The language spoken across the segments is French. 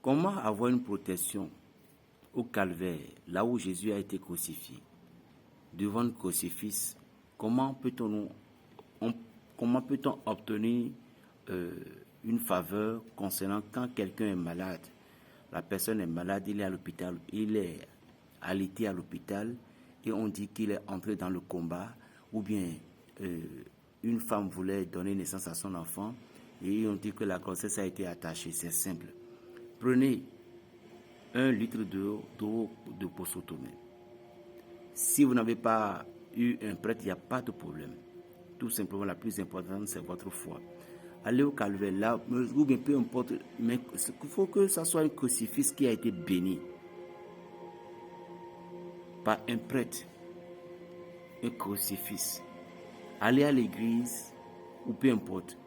Comment avoir une protection au calvaire, là où Jésus a été crucifié? Devant le crucifix, comment peut-on obtenir une faveur concernant quand quelqu'un est malade? La personne est malade, il est à l'hôpital, il est alité à l'hôpital et on dit qu'il est entré dans le combat, ou bien une femme voulait donner naissance à son enfant et on dit que la grossesse a été attachée. C'est simple. Prenez 1 litre d'eau de posotomie. Si vous n'avez pas eu un prêtre, il n'y a pas de problème. Tout simplement, la plus importante, c'est votre foi. Allez au calvaire, là, ou bien peu importe, mais il faut que ça soit un crucifix qui a été béni par un prêtre, un crucifix. Allez à l'église, ou peu importe.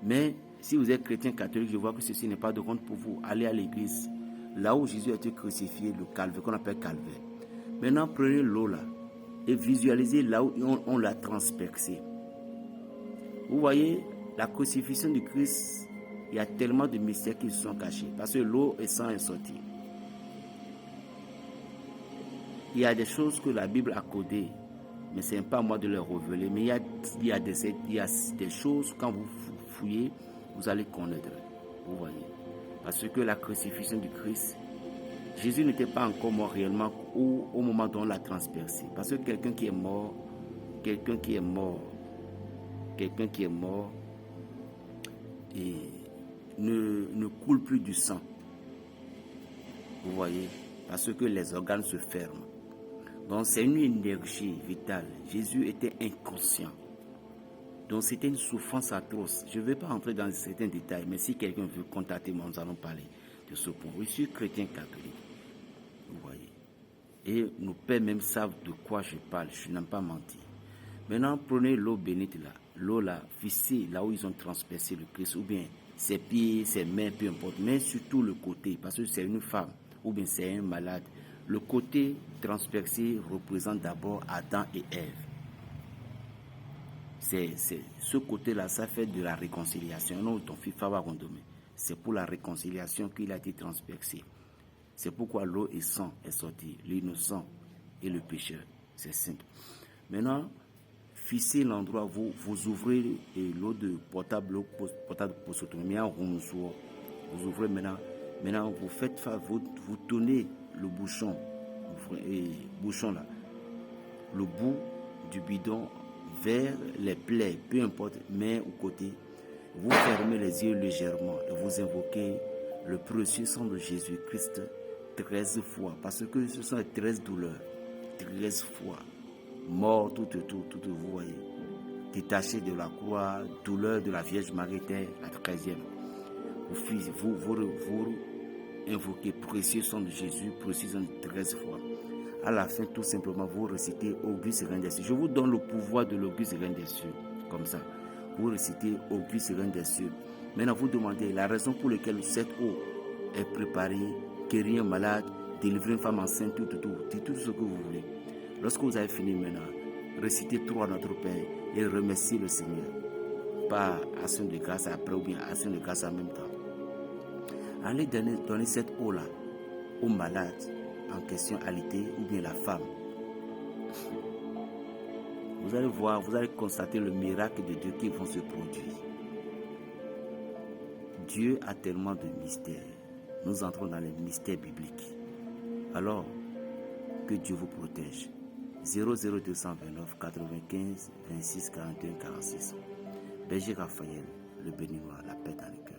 Mais si vous êtes chrétien catholique, je vois que ceci n'est pas de compte pour vous. Allez à l'église, là où Jésus a été crucifié, le calvaire, qu'on appelle calvaire. Maintenant, prenez l'eau là et visualisez là où on l'a transpercé. Vous voyez, la crucifixion du Christ, il y a tellement de mystères qui se sont cachés. Parce que l'eau et sang est sortie. Il y a des choses que la Bible a codées, mais ce n'est pas à moi de les révéler. Mais il y a des choses, quand vous fouillez, vous allez connaître. Vous voyez. Parce que la crucifixion du Christ, Jésus n'était pas encore mort réellement au moment dont on l'a transpercé. Parce que quelqu'un qui est mort, et ne coule plus du sang. Vous voyez, parce que les organes se ferment. Donc c'est une énergie vitale. Jésus était inconscient. Donc c'était une souffrance atroce. Je ne vais pas entrer dans certains détails, mais si quelqu'un veut contacter moi, nous allons parler de ce point. Je suis chrétien catholique. Vous voyez. Et nos pères même savent de quoi je parle. Je n'aime pas mentir. Maintenant, prenez l'eau bénite là. L'eau là, vissée là où ils ont transpercé le Christ, ou bien ses pieds, ses mains, peu importe. Mais surtout le côté, parce que c'est une femme, ou bien c'est un malade. Le côté transpercé représente d'abord Adam et Ève. C'est ce côté-là, ça fait de la réconciliation. Non, ton fils va condominer. C'est pour la réconciliation qu'il a été transpercé. C'est pourquoi l'eau et sang est sorti, l'innocent et le pécheur. C'est simple. Maintenant, fixez l'endroit, vous ouvrez l'eau de potable posotomie en ronceau. Vous ouvrez maintenant vous faites vous tournez le bouchon là, le bout du bidon vers les plaies, peu importe, main ou côté. Vous fermez les yeux légèrement et vous invoquez le précieux sang de Jésus-Christ 13 fois, parce que ce sont les 13 douleurs, 13 fois. Mort, tout, vous voyez. Détaché de la croix, douleur de la Vierge Marie, la 13e. Vous invoquez précieux sang de Jésus, précieux sang de 13 fois. À la fin, tout simplement, vous récitez Auguste Reine des cieux. Je vous donne le pouvoir de l'Auguste Reine des cieux. Comme ça. Vous récitez Auguste Reine des cieux. Maintenant, vous demandez la raison pour laquelle cette eau est préparée, guérir un malade, délivrer une femme enceinte, tout. Dites tout ce que vous voulez. Lorsque vous avez fini maintenant, récitez 3 Notre Père et remerciez le Seigneur. Pas action de grâce après ou bien action de grâce en même temps. Allez donner cette eau-là aux malades en question alité ou bien la femme. Vous allez voir, vous allez constater le miracle de Dieu qui vont se produire. Dieu a tellement de mystères. Nous entrons dans les mystères bibliques. Alors, que Dieu vous protège. 00229 95 26 41 46. Berger Raphaël, le béninois, la paix dans le cœur.